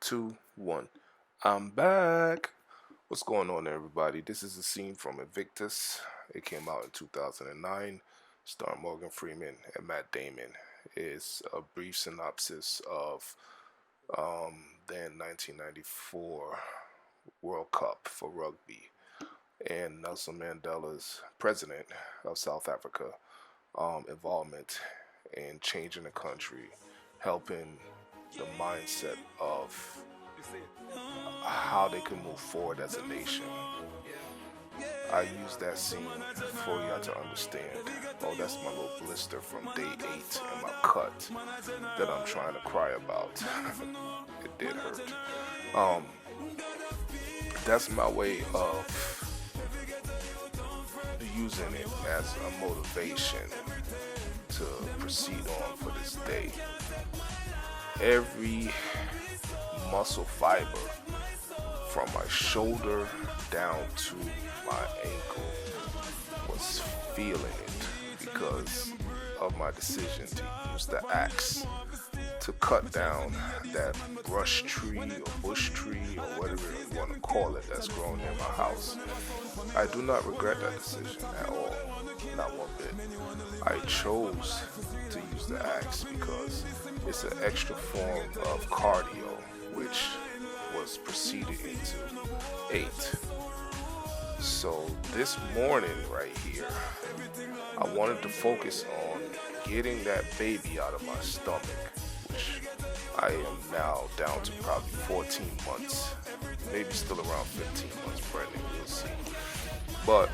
two, one. I'm back. What's going on, everybody? This is a scene from Invictus. It came out in 2009, starring Morgan Freeman and Matt Damon. It's a brief synopsis of then 1994 World Cup for rugby and Nelson Mandela's president of South Africa involvement in changing the country, helping the mindset of how they can move forward as a nation. I use that scene for y'all to understand. Oh, that's my little blister from day 8 in my cut that I'm trying to cry about. It did hurt. That's my way of using it as a motivation to proceed on for this day. Every muscle fiber from my shoulder down to my ankle was feeling it because of my decision to use the axe to cut down that brush tree or bush tree or whatever you want to call it that's grown near my house. I do not regret that decision at all, not one bit. I chose to use the axe because it's an extra form of cardio, which was proceeded into 8. So this morning right here, I wanted to focus on getting that baby out of my stomach, which I am now down to probably 14 months, maybe still around 15 months pregnant, we'll see. But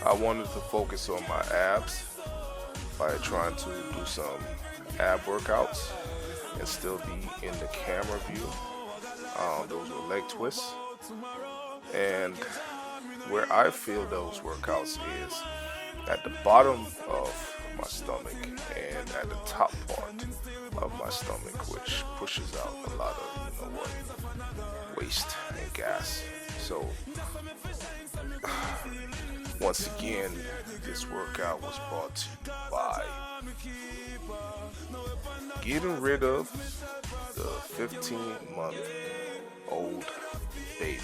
I wanted to focus on my abs by trying to do some ab workouts and still be in the camera view. Those were leg twists. And where I feel those workouts is at the bottom of my stomach and at the top part of my stomach, which pushes out a lot of, waste and gas. So once again, this workout was brought to you by getting rid of the 15-month-old baby.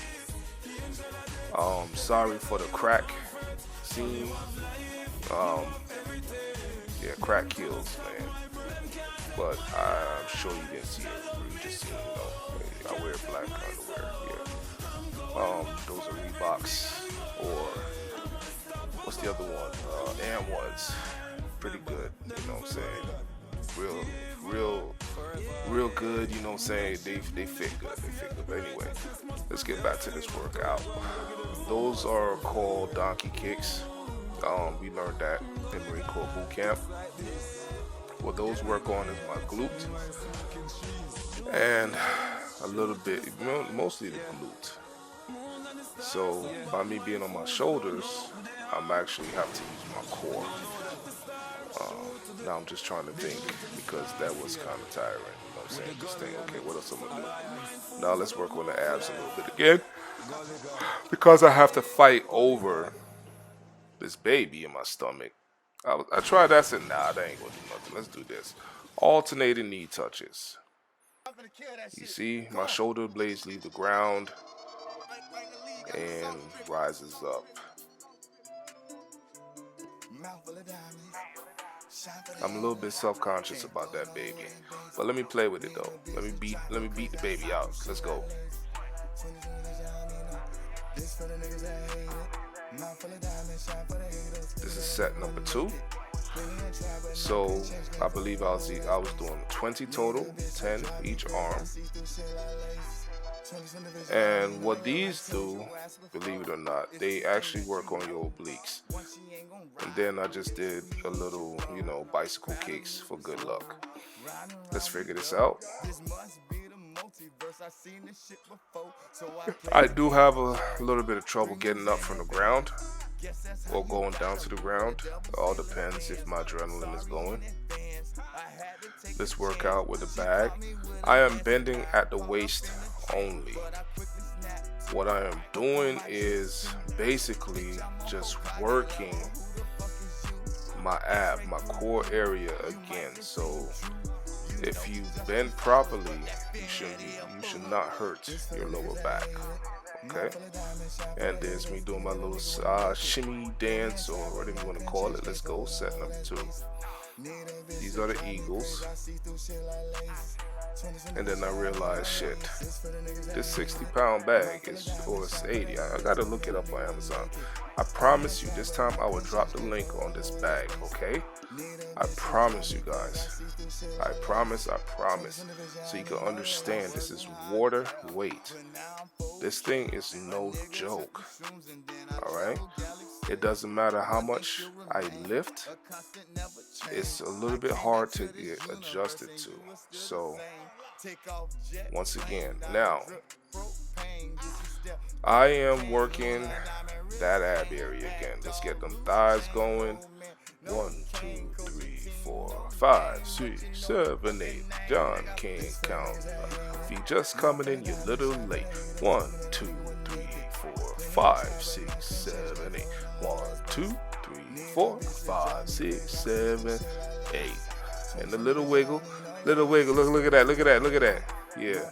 Sorry for the crack scene. Crack kills, man. But I'm sure you didn't see it. You just seen, I wear black underwear here. Those are Reeboks, or what's the other one? And ones. Pretty good, you know what I'm saying? Real good, you know what I'm saying? They fit good, But anyway, let's get back to this workout. Those are called donkey kicks. We learned that in Marine Corps boot camp. What those work on is my glute and a little bit, mostly the glute. So by me being on my shoulders, I'm actually have to use my core. Now I'm just trying to think because that was kind of tiring. You know what I'm saying? Just think, okay, what else I'm gonna do? Now let's work on the abs a little bit again because I have to fight over this baby in my stomach. I tried that, said, nah, that ain't gonna do nothing. Let's do this. Alternating knee touches. You see, my shoulder blades leave the ground and rises up. I'm a little bit self-conscious about that baby, but let me play with it though. Let me beat the baby out. Let's go. This is set number 2. So I believe I was doing 20 total, 10 each arm. And what these do, believe it or not, they actually work on your obliques. And then I just did a little, bicycle kicks for good luck. Let's figure this out. I do have a little bit of trouble getting up from the ground or going down to the ground. It all depends if my adrenaline is going. Let's work out with a bag. I am bending at the waist only. What I am doing is basically just working my core area again. So If you bend properly, you should not hurt your lower back. Okay, and there's me doing my little shimmy dance, or whatever you want to call it. Let's go. Set number 2. These are the Eagles. And then I realized, shit, this 60-pound bag is, or it's 80. I gotta look it up on Amazon. I promise you, this time I will drop the link on this bag, okay? I promise you guys. I promise. So you can understand, this is water weight. This thing is no joke. Alright? It doesn't matter how much I lift, it's a little bit hard to get adjusted to. So, once again, now, I am working that ab area again. Let's get them thighs going. 1, 2, 3, 4, 5, 6, 7, 8. John can't count. If you just coming in, you're a little late. 1, 2, 3, 4, 5, 6, 7, 8. 1, 2, 3, 4, 5, 6, 7, 8. And the little wiggle. Look at that. Yeah,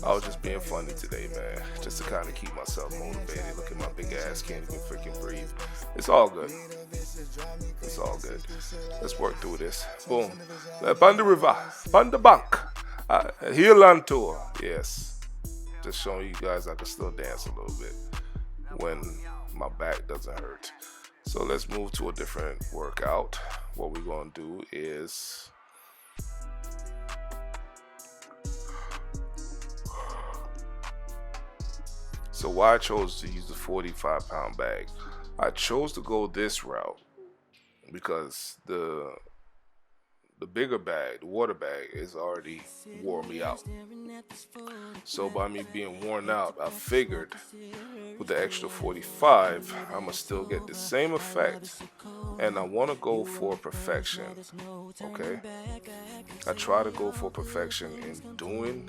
I was just being funny today, man. Just to kind of keep myself motivated. Look at my big ass, can't even freaking breathe. It's all good. Let's work through this. Boom. Banda River, Banda Bank, Heel on tour. Yes. Just showing you guys I can still dance a little bit when my back doesn't hurt. So let's move to a different workout. What we're going to do is, so why I chose to use the 45-pound bag. I chose to go this route because the bigger bag, the water bag, is already wore me out. So by me being worn out, I figured with the extra 45, I'ma still get the same effect, and I want to go for perfection. Okay, I try to go for perfection in doing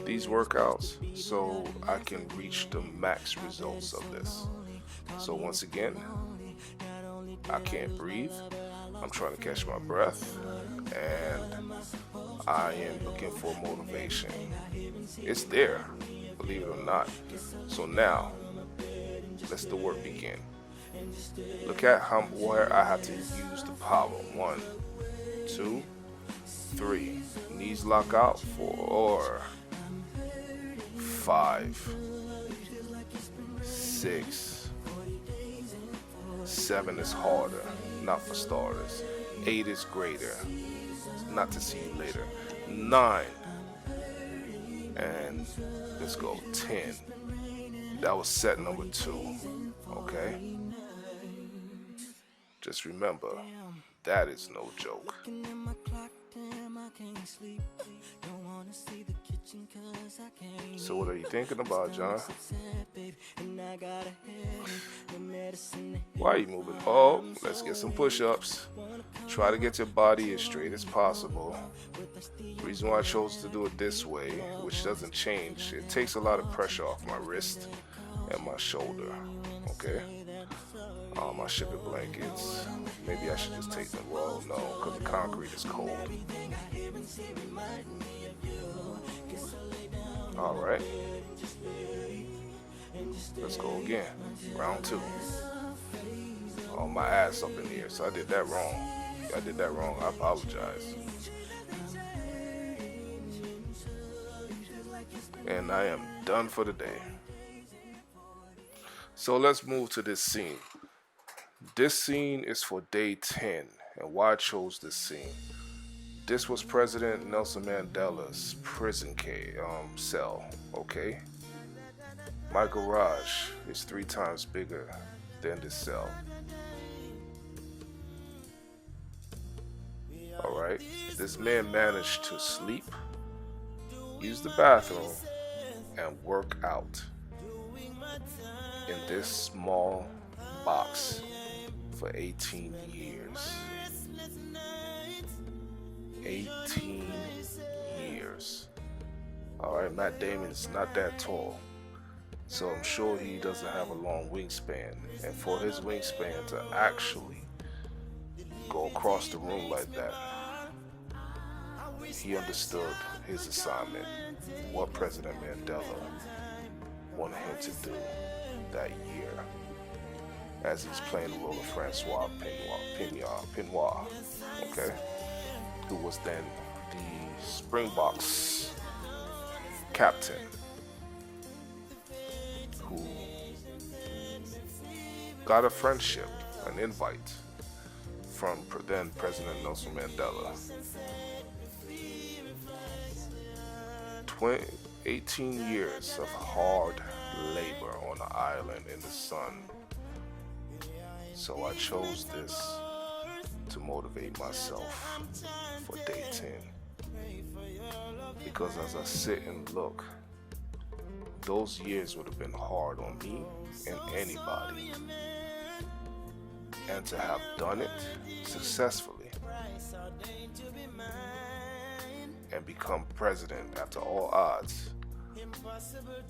these workouts so I can reach the max results of this. So once again, I can't breathe. I'm trying to catch my breath, and I am looking for motivation. It's there, believe it or not. So now, let's the work begin. Look at where I have to use the power. 1, 2, 3. Knees lock out. 4, 5, 6, 7 is harder, not for starters. 8 is greater, not to see you later. 9, and let's go 10. That was set number 2. Okay, just remember, that is no joke. So what are you thinking about, John? Why are you moving? Oh, let's get some push-ups. Try to get your body as straight as possible. The reason why I chose to do it this way, which doesn't change, it takes a lot of pressure off my wrist and my shoulder. Okay? My shipping blankets, maybe I should just take them. Well, no, because the concrete is cold. Alright, let's go again. Round 2. Oh, my ass up in the air, so I did that wrong. I apologize. And I am done for the day. So let's move to this scene. This scene is for day 10, and why I chose this scene. This was President Nelson Mandela's prison cell, okay? My garage is 3 times bigger than this cell. Alright, this man managed to sleep, use the bathroom, and work out in this small box for 18 years. 18 years. Alright, Matt Damon is not that tall, so I'm sure he doesn't have a long wingspan. And for his wingspan to actually go across the room like that, he understood his assignment, what President Mandela wanted him to do that year, as he's playing the role of Francois Pinoy, okay, who was then the Springboks captain, who got a friendship, an invite from then President Nelson Mandela. 18 years of hard labor on the island in the sun. So I chose this to motivate myself for day 10. Because as I sit and look, those years would have been hard on me and anybody. And to have done it successfully and become president after all odds,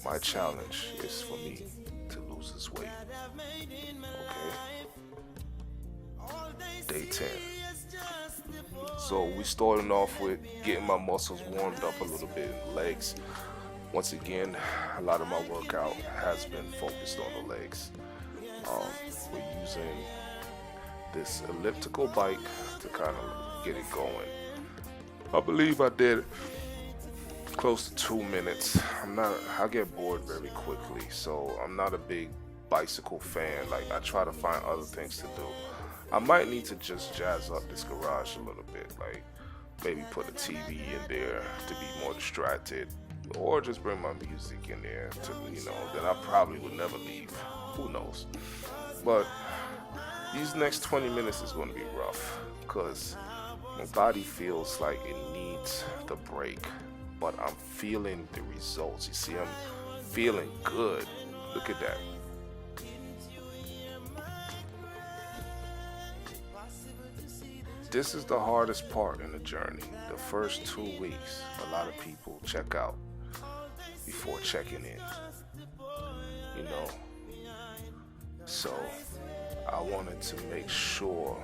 my challenge is for me to lose this weight. Okay? Day 10. So we starting off with getting my muscles warmed up a little bit in the legs. Once again, a lot of my workout has been focused on the legs. We're using this elliptical bike to kind of get it going. I believe I did close to 2 minutes. I get bored very quickly, so I'm not a big bicycle fan. Like, I try to find other things to do. I might need to just jazz up this garage a little bit, like maybe put a TV in there to be more distracted, or just bring my music in there to, then I probably would never leave. Who knows? But these next 20 minutes is going to be rough because my body feels like it needs the break, but I'm feeling the results. You see, I'm feeling good. Look at that. This is the hardest part in the journey. The first 2 weeks, a lot of people check out before checking in. So I wanted to make sure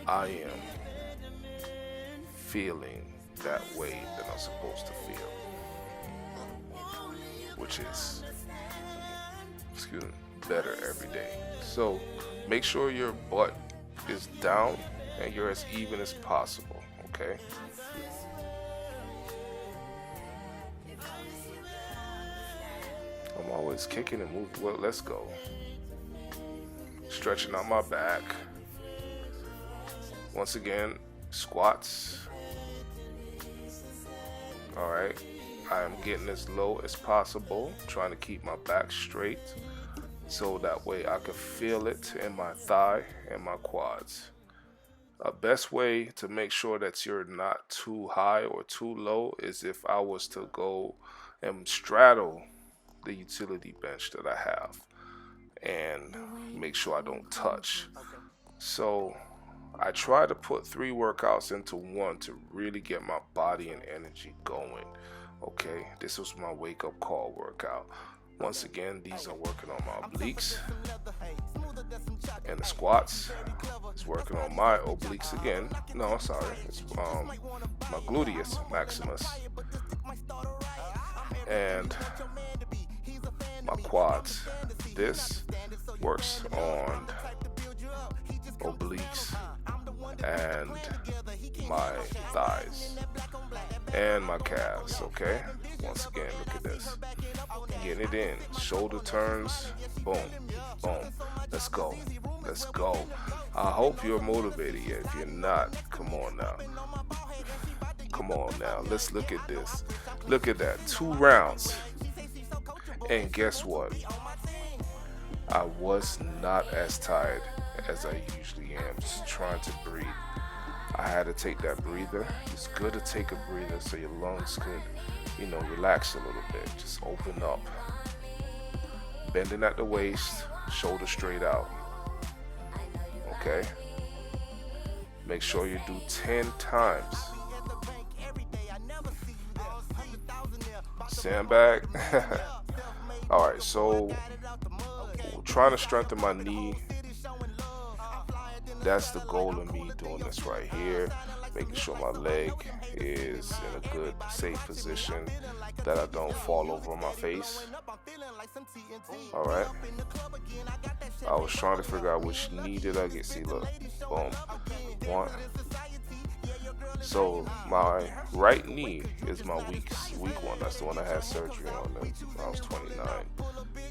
I am feeling that way that I'm supposed to feel, which is, better every day. So make sure your butt is down and you're as even as possible, okay? I'm always kicking and moving. Well, let's go. Stretching out my back. Once again, squats. Alright, I'm getting as low as possible, trying to keep my back straight so that way I can feel it in my thigh and my quads. A best way to make sure that you're not too high or too low is if I was to go and straddle the utility bench that I have and make sure I don't touch. So I try to put 3 workouts into one to really get my body and energy going. Okay, this was my wake up call workout. Once again, these are working on my obliques, and the squats is working on my obliques again. No, sorry, it's my gluteus maximus, and my quads. This works on obliques and my thighs and my calves. Okay, once again, look at this, getting it in, shoulder turns, boom, boom. Let's go. I hope you're motivated yet. If you're not, come on now, let's look at this. Look at that, 2 rounds, and guess what, I was not as tired as I usually am, just trying to breathe. I had to take that breather. It's good to take a breather so your lungs could, relax a little bit. Just open up. Bending at the waist, shoulder straight out. Okay? Make sure you do 10 times. Sandbag. Alright, so trying to strengthen my knee. That's the goal of me doing this right here. making sure my leg is in a good, safe position, that I don't fall over on my face. Alright. I was trying to figure out which knee did I get. See, look. Boom. One. So my right knee is my weak one. That's the one I had surgery on when I was 29.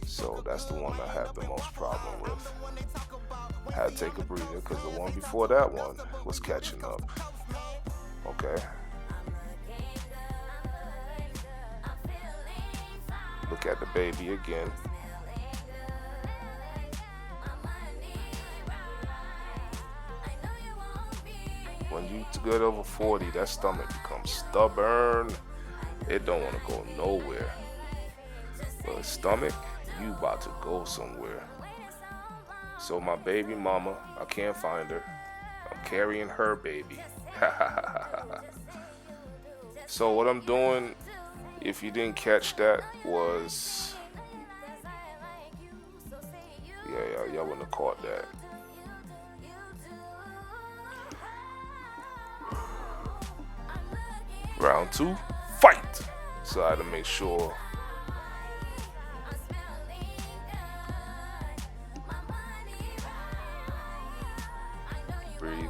So that's the one I have the most problem with. I had to take a breather because the one before that one was catching up. Okay. Look at the baby again. When you get over 40, that stomach becomes stubborn. It don't want to go nowhere. But stomach, you about to go somewhere. So my baby mama, I can't find her. I'm carrying her baby. So what I'm doing, if you didn't catch that, was y'all wouldn't have caught that. Round 2, fight. So I had to make sure breathe.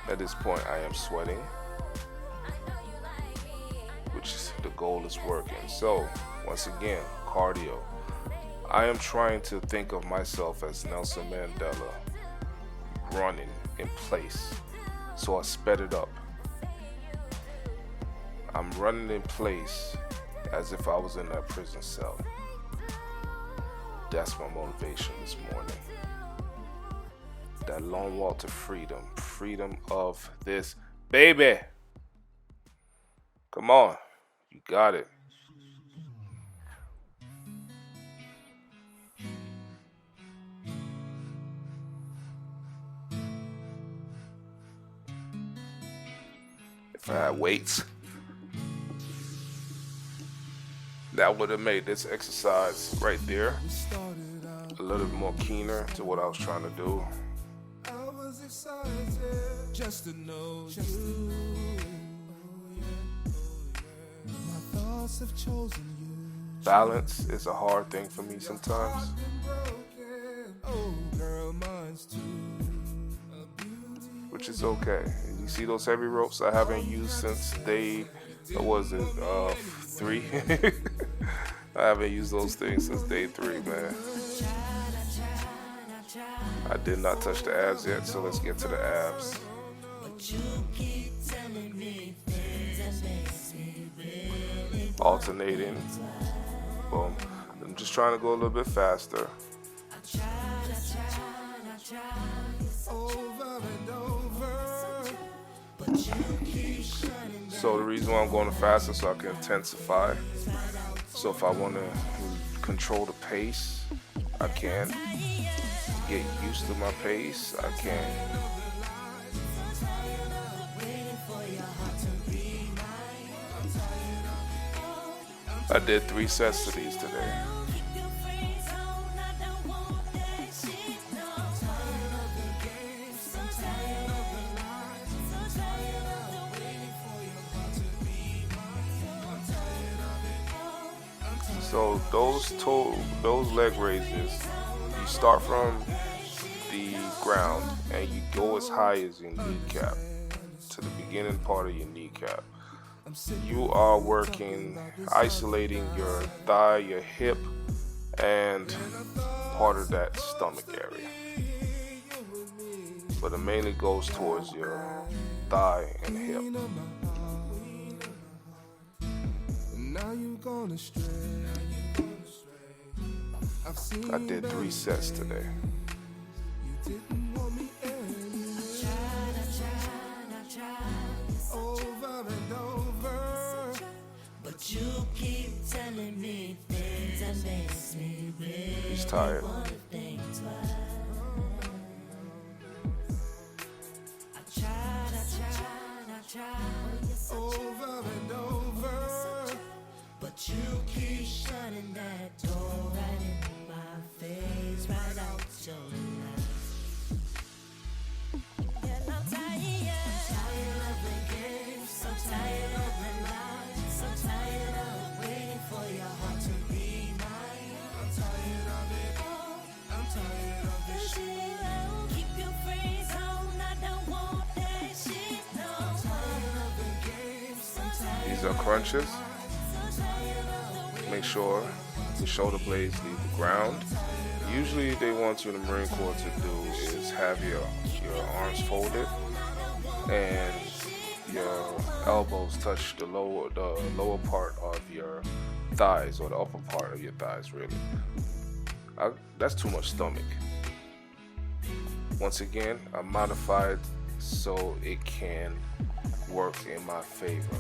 At this point I am sweating, which is the goal is working. So once again, cardio. I am trying to think of myself as Nelson Mandela running in place. So I sped it up. I'm running in place as if I was in that prison cell. That's my motivation this morning. That long walk to freedom. Freedom of this baby. Come on. You got it. If I had weights, that would have made this exercise right there a little bit more keener to what I was trying to do. I was excited just to know you. My thoughts have chosen you. Balance is a hard thing for me sometimes. Which is okay. You see those heavy ropes I haven't used since day, what was it, 3? I haven't used those things since day 3, man. I did not touch the abs yet, so let's get to the abs. Alternating. Boom. I'm just trying to go a little bit faster. So the reason why I'm going faster so I can intensify. So if I want to control the pace, I can. Get used to my pace, I can. I did 3 sets to these today. So those leg raises, you start from the ground and you go as high as your kneecap, to the beginning part of your kneecap. You are working, isolating your thigh, your hip, and part of that stomach area. But it mainly goes towards your thigh and hip. I did 3 sets today. But you keep telling me things that makes me really. He's tired. Over and over, but you keep shutting that door right in my face, right out your life. And I'm tired. These are crunches. Make sure the shoulder blades leave the ground. Usually they want you in the Marine Corps to do is have your arms folded and your elbows touch the lower part of your thighs, or the upper part of your thighs, really. That's too much stomach. Once again, I modified so it can work in my favor.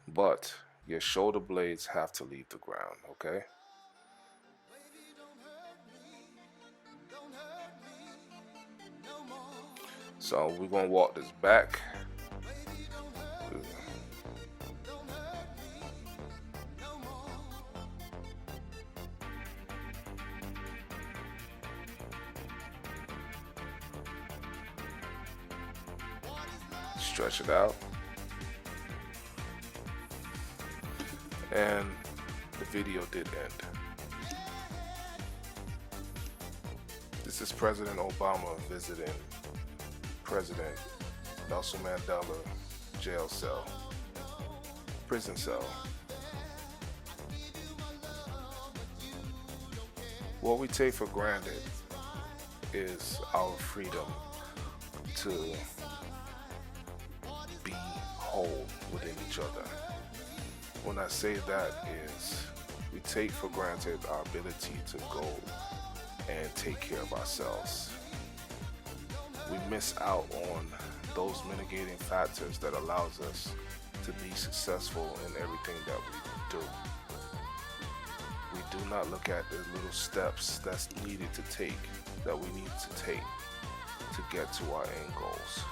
But your shoulder blades have to leave the ground, okay? So we're gonna walk this back. Stretch it out. And the video did end. This is President Obama visiting President Nelson Mandela jail cell, prison cell. What we take for granted is our freedom to be whole within each other. When I say that is, we take for granted our ability to go and take care of ourselves. We miss out on those mitigating factors that allows us to be successful in everything that we do. We do not look at the little steps that's needed to take, that we need to take to get to our end goals.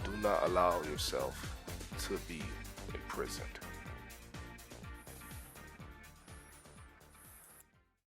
Do not allow yourself to be imprisoned.